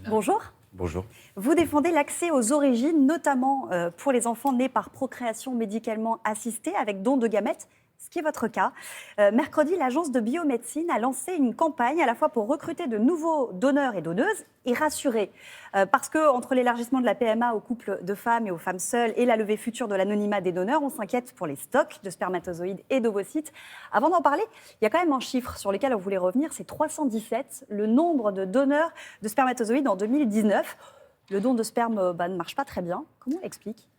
Bonjour. Bonjour. Vous défendez l'accès aux origines, notamment pour les enfants nés par procréation médicalement assistée avec don de gamètes, ce qui est votre cas. Mercredi, l'agence de biomédecine a lancé une campagne à la fois pour recruter de nouveaux donneurs et donneuses et rassurer. Parce qu'entre l'élargissement de la PMA aux couples de femmes et aux femmes seules et la levée future de l'anonymat des donneurs, on s'inquiète pour les stocks de spermatozoïdes et d'ovocytes. Avant d'en parler, il y a quand même un chiffre sur lequel on voulait revenir, c'est 317, le nombre de donneurs de spermatozoïdes en 2019. Le don de sperme ne marche pas très bien. Comment on l'explique ?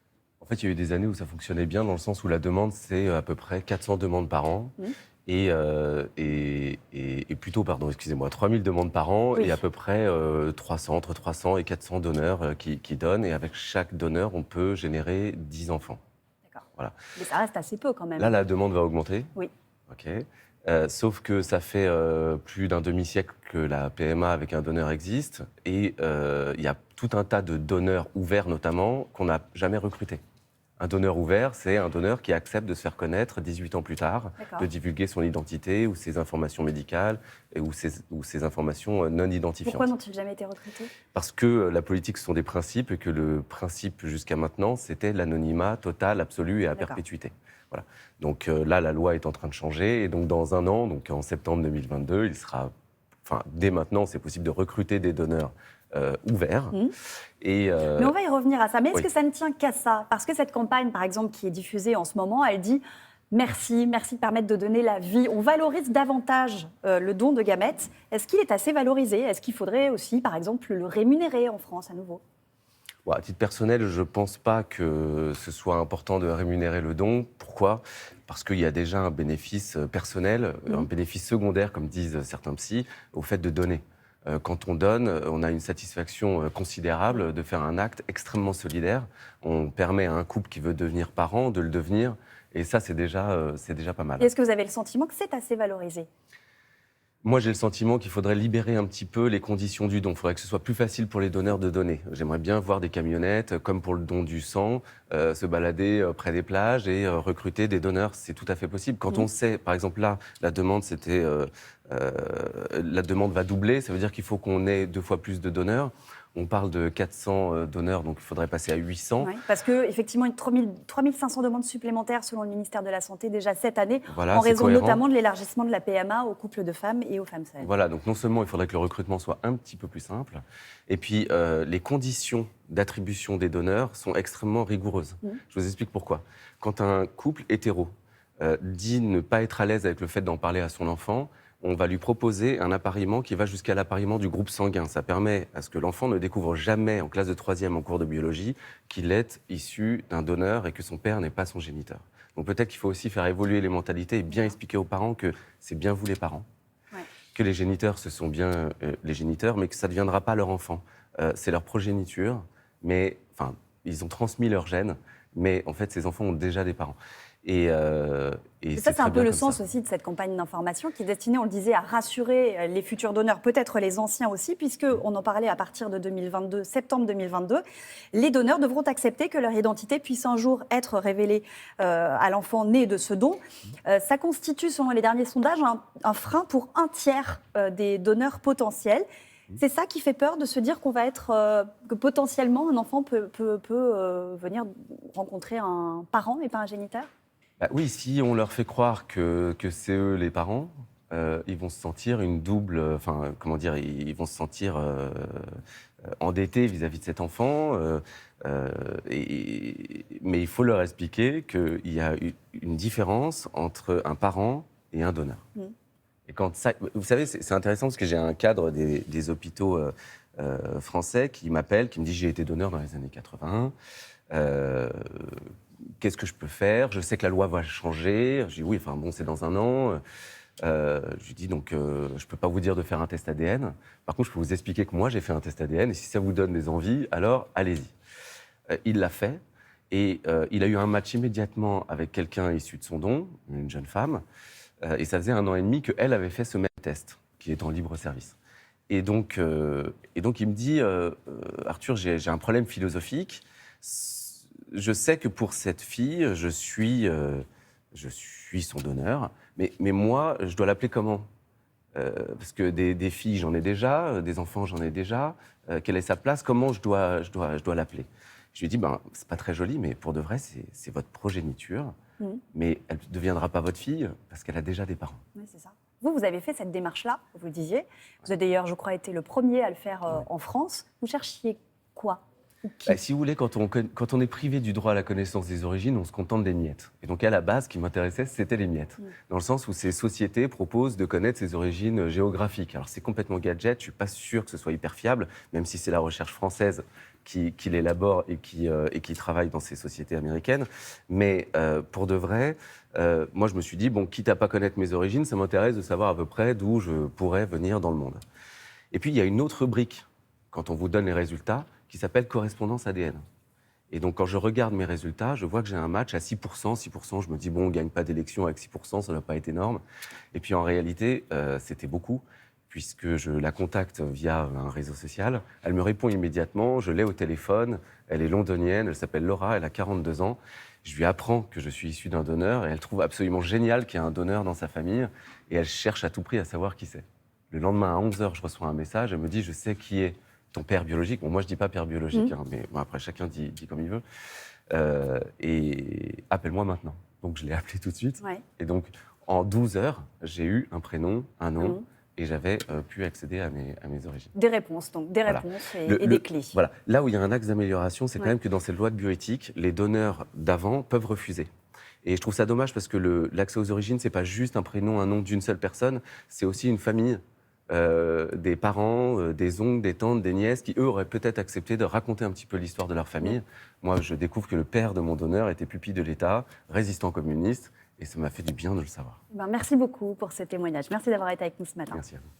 En fait, il y a eu des années où ça fonctionnait bien, dans le sens où la demande, c'est à peu près 400 demandes par an. Et plutôt, 3000 demandes par an, Oui. et à peu près entre 300 et 400 donneurs qui donnent. Et avec chaque donneur, on peut générer 10 enfants. D'accord. Voilà. Mais ça reste assez peu quand même. Là, la demande va augmenter. Oui. OK. Sauf que ça fait plus d'un demi-siècle que la PMA avec un donneur existe. Et il y a tout un tas de donneurs ouverts, notamment, qu'on n'a jamais recrutés. Un donneur ouvert, c'est un donneur qui accepte de se faire connaître 18 ans plus tard, D'accord. de divulguer son identité ou ses informations médicales ou ses informations non identifiantes. Pourquoi n'ont-ils jamais été recrutés ? Parce que la politique, ce sont des principes, et que le principe jusqu'à maintenant, c'était l'anonymat total, absolu et à D'accord. perpétuité. Voilà. Donc là, la loi est en train de changer, et donc dans un an, donc en septembre 2022, dès maintenant, c'est possible de recruter des donneurs ouverts. Mais on va y revenir à ça. Mais est-ce oui. que ça ne tient qu'à ça ? Parce que cette campagne, par exemple, qui est diffusée en ce moment, elle dit merci de permettre de donner la vie. On valorise davantage le don de gamètes. Est-ce qu'il est assez valorisé ? Est-ce qu'il faudrait aussi, par exemple, le rémunérer en France à nouveau ? À titre personnel, je ne pense pas que ce soit important de rémunérer le don. Pourquoi ? Parce qu'il y a déjà un bénéfice personnel, un bénéfice secondaire, comme disent certains psys, au fait de donner. Quand on donne, on a une satisfaction considérable de faire un acte extrêmement solidaire. On permet à un couple qui veut devenir parent de le devenir. Et ça, c'est déjà pas mal. Et est-ce que vous avez le sentiment que c'est assez valorisé ? Moi, j'ai le sentiment qu'il faudrait libérer un petit peu les conditions du don. Il faudrait que ce soit plus facile pour les donneurs de donner. J'aimerais bien voir des camionnettes, comme pour le don du sang, se balader près des plages et recruter des donneurs. C'est tout à fait possible. Quand on sait, par exemple, là, la demande va doubler. Ça veut dire qu'il faut qu'on ait 2 fois plus de donneurs. On parle de 400 donneurs, donc il faudrait passer à 800. Oui, parce qu'effectivement, 3500 demandes supplémentaires selon le ministère de la Santé déjà cette année, Voilà, en c'est raison cohérent. notamment de l'élargissement de la PMA aux couples de femmes et aux femmes seules. Voilà, donc non seulement il faudrait que le recrutement soit un petit peu plus simple, et puis les conditions d'attribution des donneurs sont extrêmement rigoureuses. Je vous explique pourquoi. Quand un couple hétéro dit ne pas être à l'aise avec le fait d'en parler à son enfant, on va lui proposer un appariement qui va jusqu'à l'appariement du groupe sanguin. Ça permet à ce que l'enfant ne découvre jamais en classe de 3e en cours de biologie qu'il est issu d'un donneur et que son père n'est pas son géniteur. Donc peut-être qu'il faut aussi faire évoluer les mentalités et bien expliquer aux parents que c'est bien vous les parents, que les géniteurs, ce sont bien les géniteurs, mais que ça ne deviendra pas leur enfant. C'est leur progéniture, mais ils ont transmis leurs gènes, mais en fait, ces enfants ont déjà des parents. Et ça, c'est un peu le sens ça. aussi de cette campagne d'information qui est destinée, on le disait, à rassurer les futurs donneurs, peut-être les anciens aussi, puisqu'on en parlait à partir de 2022, septembre 2022. Les donneurs devront accepter que leur identité puisse un jour être révélée à l'enfant né de ce don. Ça constitue, selon les derniers sondages, un frein pour un tiers des donneurs potentiels. C'est ça qui fait peur, de se dire que potentiellement un enfant peut venir rencontrer un parent et pas un géniteur ? Oui, si on leur fait croire que c'est eux les parents, ils vont se sentir ils vont se sentir endettés vis-à-vis de cet enfant. Mais il faut leur expliquer qu'il y a une différence entre un parent et un donneur. Et vous savez, c'est intéressant parce que j'ai un cadre des hôpitaux français qui m'appelle, qui me dit « j'ai été donneur dans les années 80 ». Qu'est-ce que je peux faire ? Je sais que la loi va changer. Je dis oui, c'est dans un an. Je lui dis donc, je ne peux pas vous dire de faire un test ADN. Par contre, je peux vous expliquer que moi, j'ai fait un test ADN. Et si ça vous donne des envies, alors allez-y. Il l'a fait. Et il a eu un match immédiatement avec quelqu'un issu de son don, une jeune femme. Et ça faisait 1 an et demi qu'elle avait fait ce même test, qui est en libre service. Et donc il me dit, Arthur, j'ai un problème philosophique. Je sais que pour cette fille, je suis son donneur, mais moi, je dois l'appeler comment ? Parce que des filles, j'en ai déjà, des enfants, j'en ai déjà. Quelle est sa place? Comment je dois l'appeler? Je lui ai dit, c'est pas très joli, mais pour de vrai, c'est votre progéniture. Mais elle ne deviendra pas votre fille parce qu'elle a déjà des parents. Oui, c'est ça. Vous avez fait cette démarche-là, vous le disiez. Vous avez d'ailleurs, je crois, été le premier à le faire en France. Vous cherchiez quoi? Si vous voulez, quand on est privé du droit à la connaissance des origines, on se contente des miettes. Et donc, à la base, ce qui m'intéressait, c'était les miettes. Dans le sens où ces sociétés proposent de connaître ses origines géographiques. Alors, c'est complètement gadget, je ne suis pas sûr que ce soit hyper fiable, même si c'est la recherche française qui l'élabore et qui travaille dans ces sociétés américaines. Mais pour de vrai, moi, je me suis dit, quitte à pas connaître mes origines, ça m'intéresse de savoir à peu près d'où je pourrais venir dans le monde. Et puis, il y a une autre brique, quand on vous donne les résultats, qui s'appelle correspondance ADN. Et donc, quand je regarde mes résultats, je vois que j'ai un match à 6%. 6%, je me dis, on ne gagne pas d'élection avec 6%, ça ne doit pas être énorme. Et puis, en réalité, c'était beaucoup, puisque je la contacte via un réseau social. Elle me répond immédiatement, je l'ai au téléphone. Elle est londonienne, elle s'appelle Laura, elle a 42 ans. Je lui apprends que je suis issu d'un donneur et elle trouve absolument génial qu'il y ait un donneur dans sa famille. Et elle cherche à tout prix à savoir qui c'est. Le lendemain, à 11h, je reçois un message. Elle me dit, je sais qui est ton père biologique. Moi, je ne dis pas père biologique, mais après, chacun dit comme il veut. Et appelle-moi maintenant. Donc, je l'ai appelé tout de suite. Ouais. Et donc, en 12 heures, j'ai eu un prénom, un nom, et j'avais pu accéder à mes origines. Des réponses, donc des réponses et des clés. Voilà. Là où il y a un axe d'amélioration, c'est quand même que dans cette loi de bioéthique, les donneurs d'avant peuvent refuser. Et je trouve ça dommage parce que l'accès aux origines, ce n'est pas juste un prénom, un nom d'une seule personne, c'est aussi une famille. Des parents, des oncles, des tantes, des nièces qui, eux, auraient peut-être accepté de raconter un petit peu l'histoire de leur famille. Moi, je découvre que le père de mon donneur était pupille de l'État, résistant communiste, et ça m'a fait du bien de le savoir. Merci beaucoup pour ce témoignage. Merci d'avoir été avec nous ce matin. Merci à vous.